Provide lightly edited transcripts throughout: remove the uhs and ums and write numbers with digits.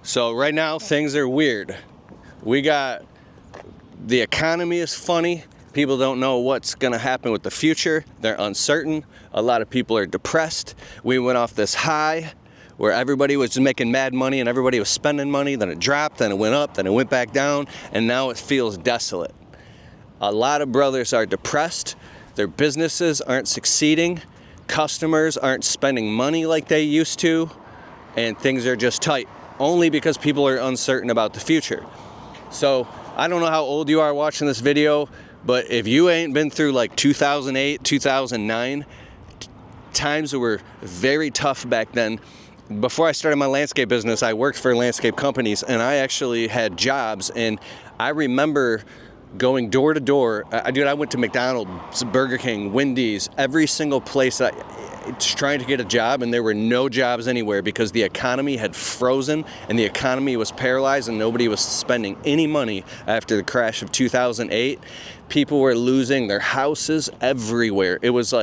So right now things are weird. The economy is funny. People don't know what's going to happen with the future. They're uncertain. A lot of people are depressed. We went off this high where everybody was just making mad money and everybody was spending money. Then it dropped, then it went up, then it went back down, and now it feels desolate. A lot of brothers are depressed. Their businesses aren't succeeding. Customers aren't spending money like they used to, and things are just tight, only because people are uncertain about the future. So I don't know how old you are watching this video, but if you ain't been through like 2008, 2009, times were very tough back then. Before I started my landscape business, I worked for landscape companies, and I actually had jobs, and I remember going door to door. I went to McDonald's, Burger King, Wendy's, every single place trying to get a job, and there were no jobs anywhere because the economy had frozen and the economy was paralyzed and nobody was spending any money after the crash of 2008. People were losing their houses everywhere. It was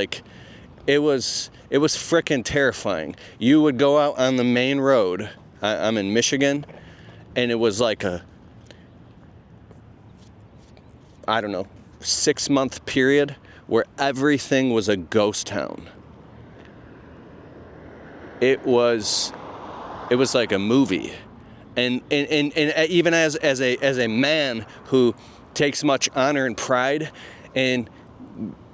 freaking terrifying. You would go out on the main road. I'm in Michigan, and it was like a 6-month period where everything was a ghost town. It was like a movie. And even as a man who takes much honor and pride and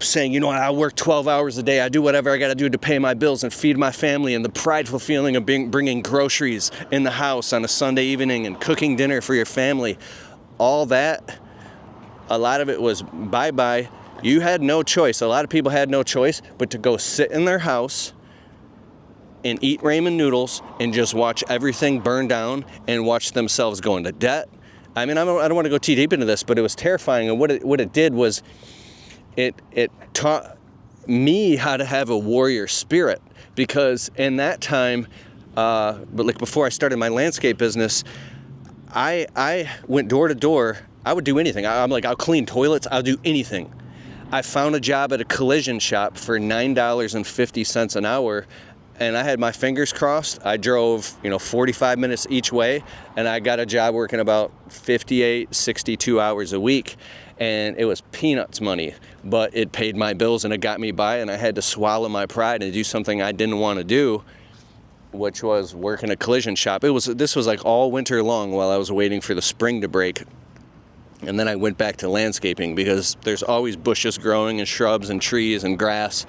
saying, I work 12 hours a day, I do whatever I got to do to pay my bills and feed my family, and the prideful feeling of bringing groceries in the house on a Sunday evening and cooking dinner for your family, all that, a lot of it was bye-bye. You had no choice. A lot of people had no choice but to go sit in their house and eat ramen noodles and just watch everything burn down and watch themselves go into debt. I mean, I don't want to go too deep into this, but it was terrifying. And what it did was it taught me how to have a warrior spirit, because in that time, but like before I started my landscape business, I went door to door. I would do anything. I'm like, I'll clean toilets. I'll do anything. I found a job at a collision shop for $9.50 an hour, and I had my fingers crossed. I drove, 45 minutes each way, and I got a job working about 58, 62 hours a week, and it was peanuts money, but it paid my bills and it got me by, and I had to swallow my pride and do something I didn't want to do, which was work in a collision shop. This was like all winter long while I was waiting for the spring to break. And then I went back to landscaping because there's always bushes growing and shrubs and trees and grass.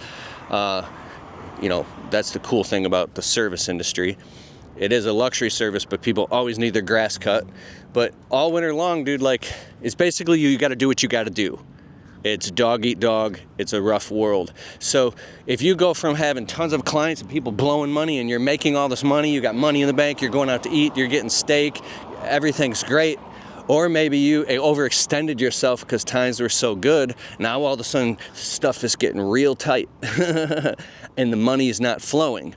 That's the cool thing about the service industry. It is a luxury service, but people always need their grass cut. But all winter long, dude, it's basically you got to do what you got to do. It's dog eat dog. It's a rough world. So if you go from having tons of clients and people blowing money and you're making all this money, you got money in the bank, you're going out to eat, you're getting steak, everything's great. Or maybe you overextended yourself because times were so good. Now all of a sudden stuff is getting real tight and the money is not flowing.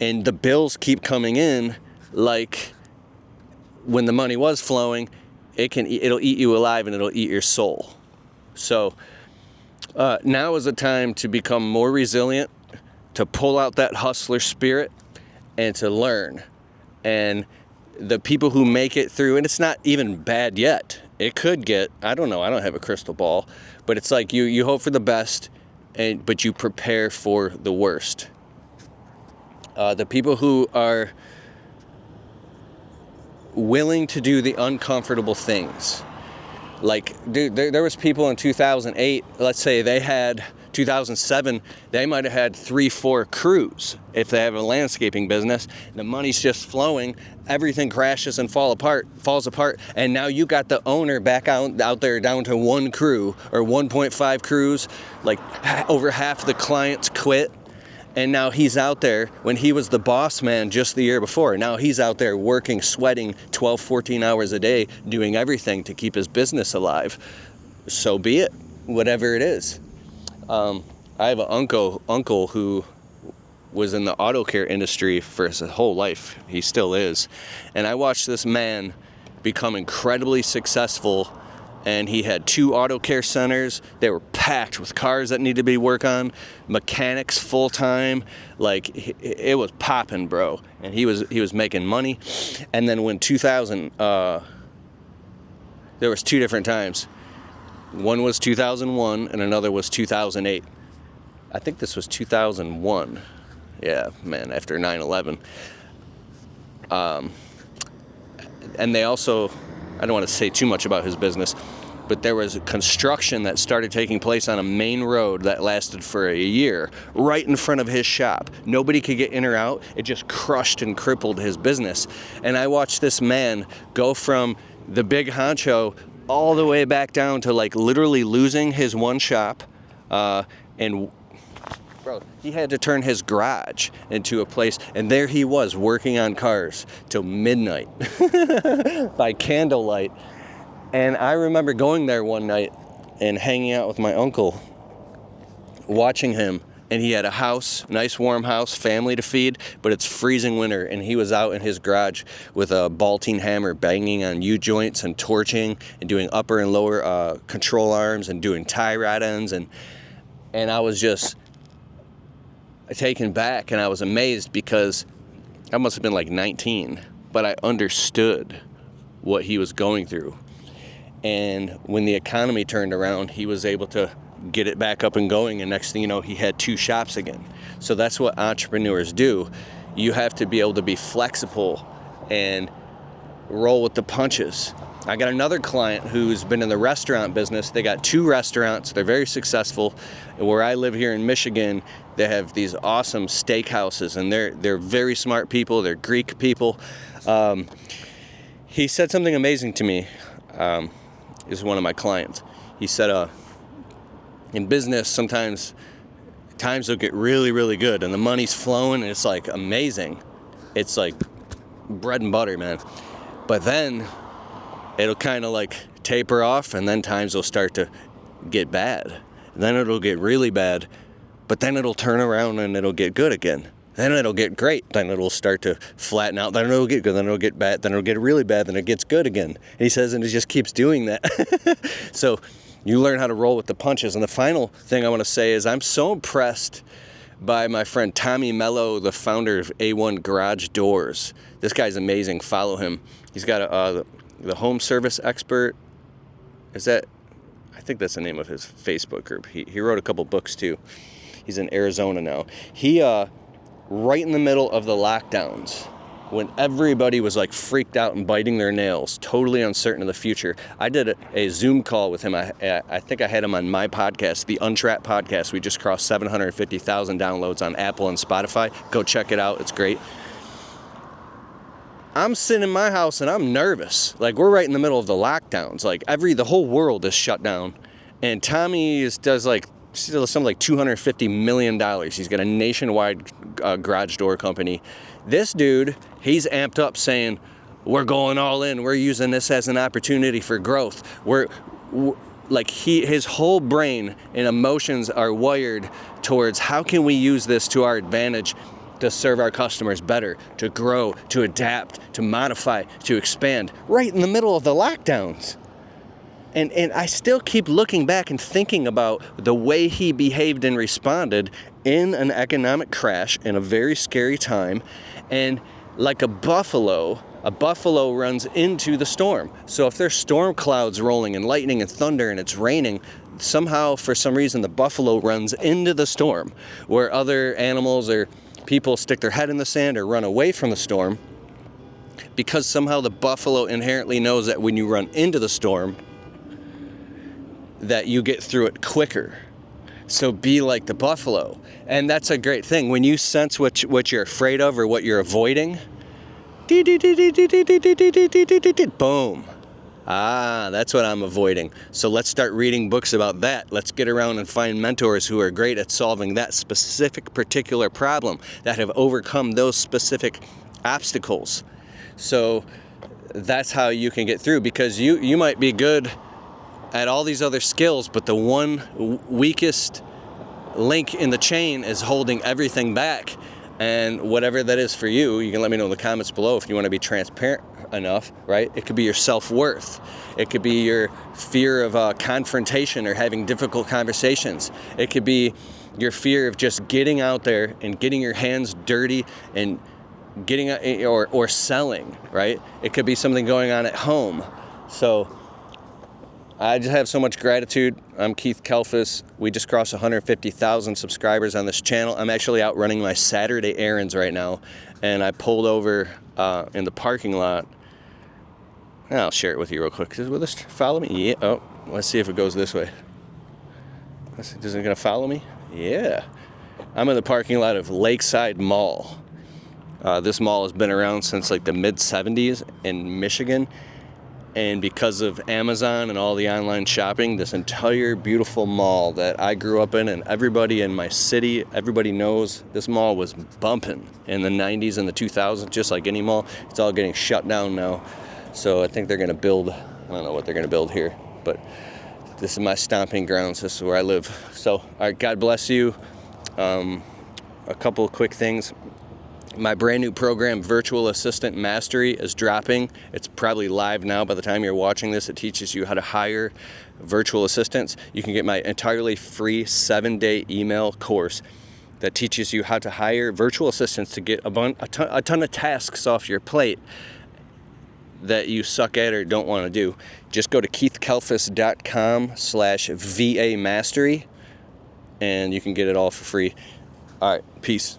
And the bills keep coming in like when the money was flowing, it'll eat you alive and it'll eat your soul. So now is the time to become more resilient, to pull out that hustler spirit, and to learn. And the people who make it through, and it's not even bad yet. It could get, I don't know, I don't have a crystal ball, but it's like you hope for the best, but you prepare for the worst. The people who are willing to do the uncomfortable things. Like, dude, there was people in 2008, let's say they had 2007, they might have had 3-4 crews. If they have a landscaping business, the money's just flowing, everything crashes and falls apart, and now you got the owner back out there down to 1 crew or 1.5 crews. Like over half the clients quit, and now he's out there when he was the boss man just the year before. Now he's out there working, sweating 12, 14 hours a day, doing everything to keep his business alive. So be it, whatever it is. I have an uncle who was in the auto care industry for his whole life. He still is. And I watched this man become incredibly successful and he had 2 auto care centers. They were packed with cars that needed to be worked on, mechanics full time. Like, it was popping, bro. And he was making money. And then when 2000, there was 2 different times. One was 2001 and another was 2008. I think this was 2001. Yeah, man, after 9/11. And they also, I don't want to say too much about his business, but there was a construction that started taking place on a main road that lasted for a year right in front of his shop. Nobody could get in or out. It just crushed and crippled his business. And I watched this man go from the big honcho all the way back down to like literally losing his one shop. And bro, he had to turn his garage into a place, and there he was working on cars till midnight by candlelight. And I remember going there one night and hanging out with my uncle, watching him, and he had a house, nice warm house, family to feed, but it's freezing winter, and he was out in his garage with a ball-teen hammer banging on U-joints and torching and doing upper and lower control arms and doing tie rod ends, and I was just taken back, and I was amazed because I must have been like 19, but I understood what he was going through. And when the economy turned around, he was able to get it back up and going, and next thing you know, he had 2 shops again. So that's what entrepreneurs do. You have to be able to be flexible and roll with the punches. I got another client who's been in the restaurant business. They got 2 restaurants. They're very successful. Where I live here in Michigan, they have these awesome steakhouses, and they're very smart people. They're Greek people. He said something amazing to me. Is one of my clients. He said, in business, sometimes times will get really, really good, and the money's flowing, and it's like amazing. It's like bread and butter, man. But then it'll kind of like taper off, and then times will start to get bad. Then it'll get really bad, but then it'll turn around and it'll get good again. Then it'll get great. Then it'll start to flatten out. Then it'll get good. Then it'll get bad. Then it'll get really bad. Then it gets good again. And he says, and it just keeps doing that. So you learn how to roll with the punches. And the final thing I want to say is I'm so impressed by my friend Tommy Mello, the founder of A1 Garage Doors. This guy's amazing. Follow him. He's got the home service expert. I think that's the name of his Facebook group. He wrote a couple books too. He's in Arizona now. He right in the middle of the lockdowns, when everybody was like freaked out and biting their nails, totally uncertain of the future, I did a Zoom call with him. I think I had him on my podcast, the Untrapped podcast. We just crossed 750,000 downloads on Apple and Spotify. Go check it out. It's great. I'm sitting in my house and I'm nervous. Like, we're right in the middle of the lockdowns. Like, the whole world is shut down. And Tommy does like something like $250 million. He's got a nationwide garage door company. This dude, he's amped up saying, we're going all in. We're using this as an opportunity for growth. His whole brain and emotions are wired towards how can we use this to our advantage to serve our customers better, to grow, to adapt, to modify, to expand, right in the middle of the lockdowns. And I still keep looking back and thinking about the way he behaved and responded in an economic crash in a very scary time. And like a buffalo runs into the storm. So if there's storm clouds rolling and lightning and thunder and it's raining, somehow, for some reason, the buffalo runs into the storm, where other animals or people stick their head in the sand or run away from the storm, because somehow the buffalo inherently knows that when you run into the storm, that you get through it quicker. So be like the buffalo. And that's a great thing. When you sense what you're afraid of or what you're avoiding, boom. That's what I'm avoiding. So let's start reading books about that. Let's get around and find mentors who are great at solving that specific particular problem, that have overcome those specific obstacles. So that's how you can get through, because you might be good at all these other skills, but the one weakest link in the chain is holding everything back. And whatever that is for you, you can let me know in the comments below if you want to be transparent enough, right? It could be your self-worth. It could be your fear of confrontation or having difficult conversations. It could be your fear of just getting out there and getting your hands dirty and getting or selling, right? It could be something going on at home. So I just have so much gratitude. I'm Keith Kalfas. We just crossed 150,000 subscribers on this channel. I'm actually out running my Saturday errands right now, and I pulled over in the parking lot. I'll share it with you real quick. Will this follow me? Yeah. Oh, let's see if it goes this way. Is it gonna follow me? Yeah. I'm in the parking lot of Lakeside Mall. This mall has been around since like the mid-70s in Michigan. And because of Amazon and all the online shopping, this entire beautiful mall that I grew up in, and everybody in my city, everybody knows this mall was bumping in the 90s and the 2000s, just like any mall. It's all getting shut down now. So I think they're going to build, I don't know what they're going to build here, but this is my stomping grounds. This is where I live. So, all right, God bless you. A couple of quick things. My brand new program, Virtual Assistant Mastery, is dropping. It's probably live now by the time you're watching this. It teaches you how to hire virtual assistants. You can get my entirely free 7-day email course that teaches you how to hire virtual assistants to get a ton of tasks off your plate that you suck at or don't want to do. Just go to keithkalfas.com/VA mastery and you can get it all for free. All right, peace.